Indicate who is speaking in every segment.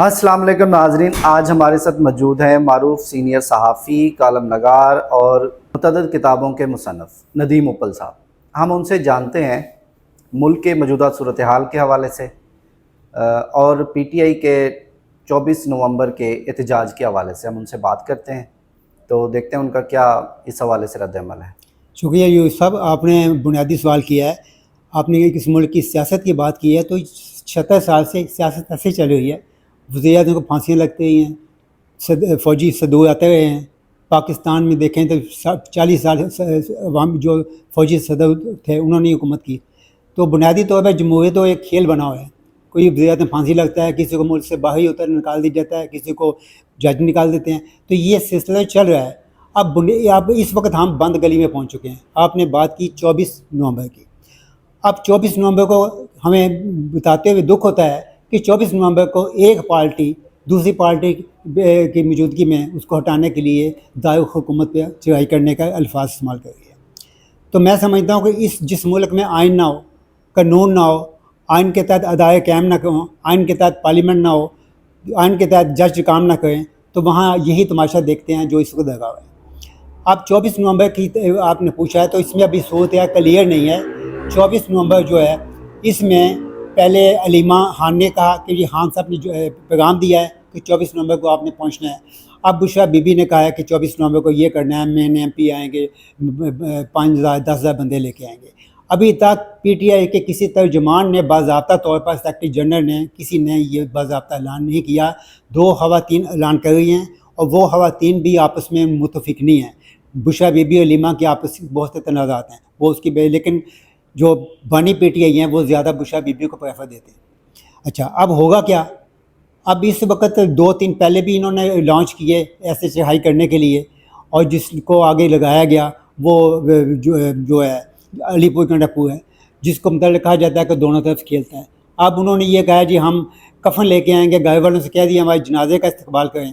Speaker 1: السلام علیکم ناظرین، آج ہمارے ساتھ موجود ہیں معروف سینئر صحافی، کالم نگار اور متعدد کتابوں کے مصنف ندیم اپل صاحب۔ ہم ان سے جانتے ہیں ملک کے موجودہ صورتحال کے حوالے سے اور پی ٹی آئی کے 24 نومبر کے احتجاج کے حوالے سے ہم ان سے بات کرتے ہیں، تو دیکھتے ہیں ان کا کیا اس حوالے سے رد عمل ہے۔
Speaker 2: شکریہ یوسف صاحب، آپ نے بنیادی سوال کیا ہے۔ آپ نے اس ملک کی سیاست کی بات کی ہے، تو 76 سال سے سیاست ایسے چلی ہوئی ہے۔ وزیر اعظم کو پھانسیاں لگتی رہی ہیں، فوجی صدور آتے رہے ہیں۔ پاکستان میں دیکھیں تو 40 سال عوام جو فوجی صدر تھے انہوں نے حکومت کی۔ تو بنیادی طور پر جمہوریت تو ایک کھیل بنا ہوا ہے۔ کوئی وزیر اعظم پھانسی لگتا ہے، کسی کو ملک سے باہر اتر نکال دیا جاتا ہے، کسی کو جج نکال دیتے ہیں، تو یہ سلسلہ چل رہا ہے۔ اب اس وقت ہم بند گلی میں پہنچ چکے ہیں۔ آپ نے بات کی 24 نومبر کی۔ اب 24 نومبر کو ہمیں بتاتے ہوئے دکھ ہوتا ہے کہ 24 نومبر کو ایک پارٹی دوسری پارٹی کی موجودگی میں اس کو ہٹانے کے لیے دارالحکومت پہ چڑھائی کرنے کا الفاظ استعمال کر رہی ہے۔ تو میں سمجھتا ہوں کہ جس ملک میں آئین نہ ہو، قانون نہ ہو، آئین کے تحت ادارے قائم نہ ہوں، آئین کے تحت پارلیمنٹ نہ ہو، آئین کے تحت جج کام نہ کریں، تو وہاں یہی تماشا دیکھتے ہیں جو اس وقت لگا ہوا ہے۔ اب 24 نومبر کی آپ نے پوچھا ہے، تو اس میں ابھی صورتحال کلیئر نہیں ہے۔ 24 نومبر جو ہے، اس میں پہلے علیمہ خان نے کہا کہ یہ خان صاحب نے جو پیغام دیا ہے کہ 24 نومبر کو آپ نے پہنچنا ہے۔ اب بشرا بی بی نے کہا ہے کہ 24 نومبر کو یہ کرنا ہے، مین ایم پی آئیں گے، 5000 10,000 بندے لے کے آئیں گے۔ ابھی تک پی ٹی آئی کے کسی ترجمان نے باضابطہ طور پر سیکرٹری جنرل نے کسی نے یہ باضابطہ اعلان نہیں کیا۔ 2 خواتین اعلان کر رہی ہیں، اور وہ خواتین بھی آپس میں متفق نہیں ہیں۔ بشرا بی بی اور علیمہ کے آپس بہت سے تنازعات ہیں، وہ اس کی لیکن جو بانی پی ٹی آئی ہیں وہ زیادہ بشرا بی بی کو پریفر دیتے ہیں۔ اچھا، اب ہوگا کیا؟ اب اس وقت 2-3 پہلے بھی انہوں نے لانچ کیے ایسے چڑھائی کرنے کے لیے، اور جس کو آگے لگایا گیا وہ جو ہے علی پور کنڈا ہے، جس کو متعلق کہا جاتا ہے کہ دونوں طرف کھیلتا ہے۔ اب انہوں نے یہ کہا جی ہم کفن لے کے آئیں گے، گھر والوں سے کہہ دیا ہمارے جنازے کا استقبال کریں،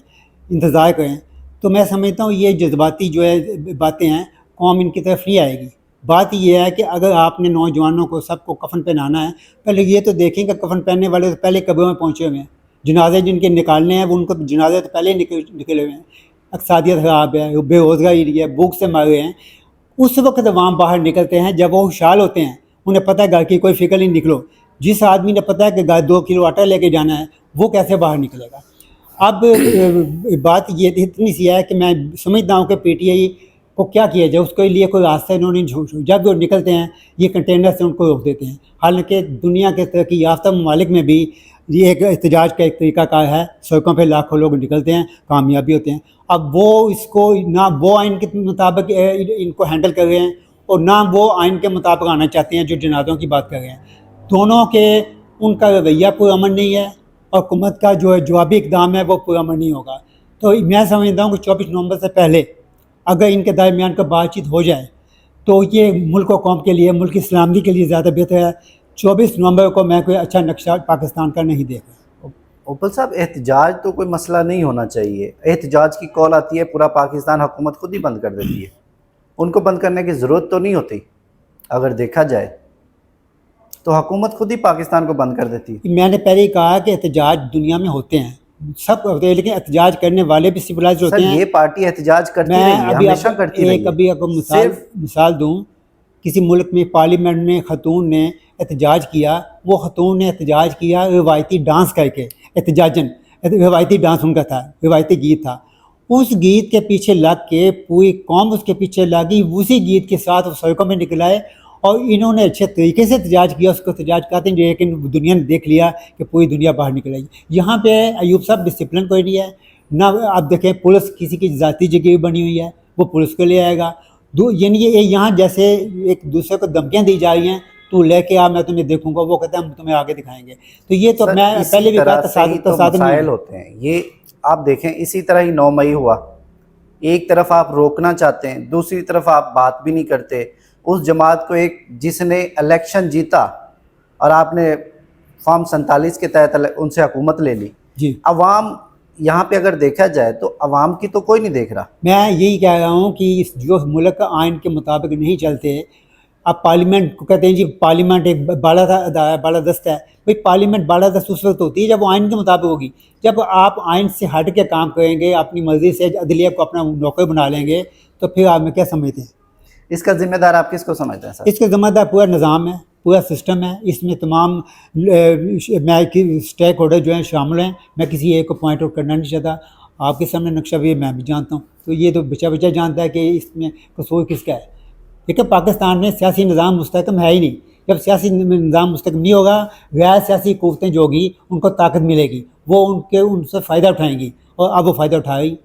Speaker 2: انتظار کریں۔ تو میں سمجھتا ہوں یہ جذباتی جو ہے باتیں ہیں، قوم ان کی طرف نہیں آئے گی۔ بات یہ ہے کہ اگر آپ نے نوجوانوں کو سب کو کفن پہنانا ہے، پہلے یہ تو دیکھیں کہ کفن پہننے والے تو پہلے قبروں میں پہنچے ہوئے ہیں، جنازے جن کے نکالنے ہیں وہ ان کو جنازے تو پہلے نکلے ہوئے ہیں، اقتصادیت خراب ہے، بے روزگاری ہے، بھوک سے مارے ہیں۔ اس وقت عوام باہر نکلتے ہیں جب وہ خوشحال ہوتے ہیں، انہیں پتہ ہے گھر کی کوئی فکر نہیں، نکلو۔ جس آدمی نے پتہ ہے کہ گھر 2 کلو آٹا لے کے جانا ہے، وہ کیسے باہر نکلے گا؟ اب بات یہ اتنی سی ہے کہ میں سمجھتا ہوں کہ پی ٹی آئی کو کیا کیا جائے، اس کے لیے کوئی راستہ انہوں نے جب وہ نکلتے ہیں یہ کنٹینر سے ان کو روک دیتے ہیں۔ حالانکہ دنیا کے ترقی یافتہ ممالک میں بھی یہ ایک احتجاج کا ایک طریقہ کار ہے، سڑکوں پہ لاکھوں لوگ نکلتے ہیں، کامیابی ہوتے ہیں۔ اب وہ اس کو نہ وہ آئین کے مطابق ان کو ہینڈل کر رہے ہیں، اور نہ وہ آئین کے مطابق آنا چاہتے ہیں جو جنازوں کی بات کر رہے ہیں۔ دونوں کے ان کا رویہ پرامن نہیں ہے، اور حکومت کا جو جوابی اقدام ہے وہ پرامن نہیں ہوگا۔ تو میں سمجھتا ہوں کہ 24 نومبر سے پہلے اگر ان کے درمیان کا بات چیت ہو جائے تو یہ ملک و قوم کے لیے، ملک کی سلامتی کے لیے زیادہ بہتر ہے۔ 24 نومبر کو میں کوئی اچھا نقشہ پاکستان کا نہیں دیکھ رہا۔
Speaker 1: اپل صاحب، احتجاج تو کوئی مسئلہ نہیں ہونا چاہیے۔ احتجاج کی کال آتی ہے، پورا پاکستان حکومت خود ہی بند کر دیتی ہے، ان کو بند کرنے کی ضرورت تو نہیں ہوتی۔ اگر دیکھا جائے تو حکومت خود ہی پاکستان کو بند کر دیتی ہے۔
Speaker 2: میں نے پہلے ہی کہا کہ احتجاج دنیا میں ہوتے ہیں، سب ہوتے ہیں، لیکن احتجاج کرنے والے بھی سویلائزڈ ہوتے ہیں۔
Speaker 1: یہ پارٹی احتجاج کرتی
Speaker 2: میں
Speaker 1: رہی ہے،
Speaker 2: ابھی
Speaker 1: ہمیشہ کرتی رہی ہے۔
Speaker 2: ابھی آپ کو مثال دوں، کسی ملک میں پارلیمنٹ میں خاتون نے احتجاج کیا، وہ خاتون نے احتجاج کیا روایتی ڈانس کر کے، احتجاجاً روایتی ڈانس ان کا تھا، روایتی گیت تھا۔ اس گیت کے پیچھے لگ کے پوری قوم اس کے پیچھے لگی، اسی گیت کے ساتھ وہ سڑکوں میں نکل آئے، اور انہوں نے اچھے طریقے سے احتجاج کیا، اس کو احتجاج کہتے ہیں، لیکن دنیا نے دیکھ لیا کہ پوری دنیا باہر نکل آئی۔ یہاں پہ ایوب صاحب ڈسپلن کوئی نہیں ہے نہ۔ آپ دیکھیں پولیس کسی کی ذاتی جگہ بنی ہوئی ہے، وہ پولیس کو لے آئے گا۔ یعنی یہ یہاں جیسے ایک دوسرے کو دھمکیاں دی جا رہی ہیں، تو لے کے آ، میں تمہیں دیکھوں گا، وہ کہتے ہیں ہم تمہیں آگے دکھائیں گے۔ تو یہ تو میں پہلے بھی کہا تصادم
Speaker 1: مسائل ہوتے ہیں یہ۔ آپ دیکھیں اسی طرح ہی 9 مئی ہوا، ایک طرف آپ روکنا چاہتے ہیں، دوسری طرف آپ بات بھی نہیں کرتے۔ اس جماعت کو جس نے الیکشن جیتا اور آپ نے فارم 47 کے تحت ان سے حکومت لے لی،
Speaker 2: جی،
Speaker 1: عوام یہاں پہ اگر دیکھا جائے تو عوام کی تو کوئی نہیں دیکھ رہا۔
Speaker 2: میں یہی کہہ رہا ہوں کہ جو ملک آئین کے مطابق نہیں چلتے، آپ پارلیمنٹ کو کہتے ہیں جی پارلیمنٹ ایک بالادست ہے. بھائی پارلیمنٹ بالادست اس وقت ہوتی ہے جب وہ آئین کے مطابق ہوگی. جب آپ آئین سے ہٹ کے کام کریں گے, اپنی مرضی سے عدلیہ کو اپنا نوکر بنا لیں گے, تو پھر آپ میں کیا سمجھتے ہیں؟
Speaker 1: اس کا ذمہ دار آپ کس کو سمجھتے ہیں سر؟
Speaker 2: اس کے ذمہ دار پورا نظام ہے, پورا سسٹم ہے. اس میں تمام اسٹیک ہولڈر جو ہیں شامل ہیں. میں کسی ایک کو پوائنٹ آؤٹ کرنا نہیں چاہتا. آپ کے سامنے نقشہ بھی میں بھی جانتا ہوں, تو یہ تو بچہ بچہ جانتا ہے کہ اس میں قصور کس کا ہے. لیکن پاکستان میں سیاسی نظام مستحکم ہے ہی نہیں. جب سیاسی نظام مستحکم نہیں ہوگا, غیر سیاسی قوتیں جو ہوگی ان کو طاقت ملے گی, وہ ان سے فائدہ اٹھائیں گی, اور اب وہ فائدہ اٹھا رہی.